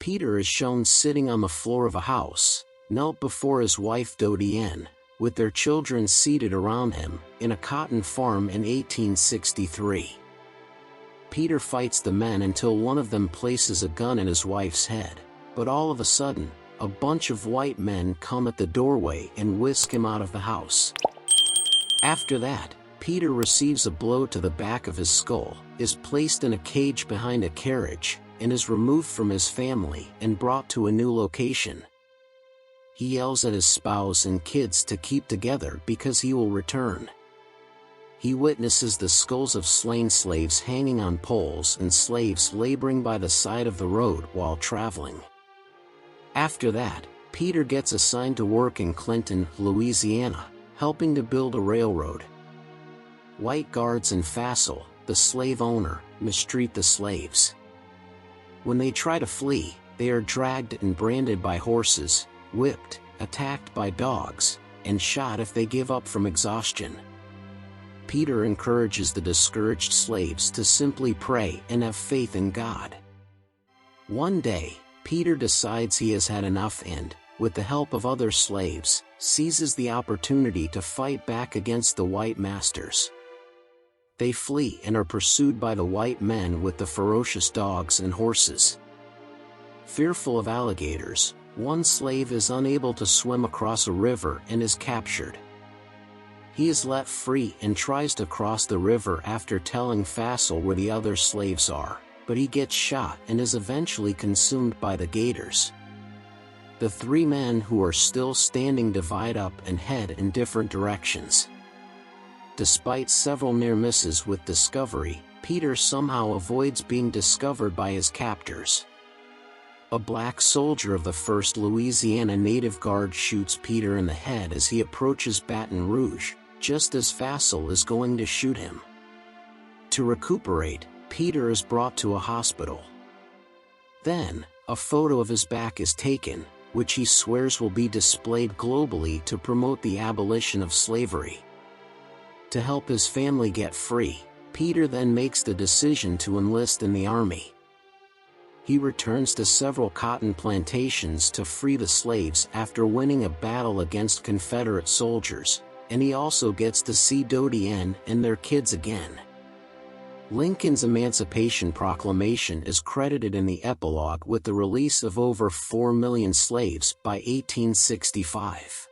Peter is shown sitting on the floor of a house, knelt before his wife Dodienne, with their children seated around him, in a cotton farm in 1863. Peter fights the men until one of them places a gun in his wife's head, but all of a sudden, a bunch of white men come at the doorway and whisk him out of the house. After that, Peter receives a blow to the back of his skull, is placed in a cage behind a carriage, and is removed from his family and brought to a new location. He yells at his spouse and kids to keep together because he will return. He witnesses the skulls of slain slaves hanging on poles and slaves laboring by the side of the road while traveling. After that, Peter gets assigned to work in Clinton, Louisiana, helping to build a railroad. White guards and Fassel, the slave owner, mistreat the slaves. When they try to flee, they are dragged and branded by horses, whipped, attacked by dogs, and shot if they give up from exhaustion. Peter encourages the discouraged slaves to simply pray and have faith in God. One day, Peter decides he has had enough and, with the help of other slaves, seizes the opportunity to fight back against the white masters. They flee and are pursued by the white men with the ferocious dogs and horses. Fearful of alligators, one slave is unable to swim across a river and is captured. He is let free and tries to cross the river after telling Fassel where the other slaves are, but he gets shot and is eventually consumed by the gators. The three men who are still standing divide up and head in different directions. Despite several near misses with discovery, Peter somehow avoids being discovered by his captors. A black soldier of the 1st Louisiana Native Guard shoots Peter in the head as he approaches Baton Rouge, just as Fassel is going to shoot him. To recuperate, Peter is brought to a hospital. Then, a photo of his back is taken, which he swears will be displayed globally to promote the abolition of slavery. To help his family get free, Peter then makes the decision to enlist in the army. He returns to several cotton plantations to free the slaves after winning a battle against Confederate soldiers, and he also gets to see Dodienne and their kids again. Lincoln's Emancipation Proclamation is credited in the epilogue with the release of over 4 million slaves by 1865.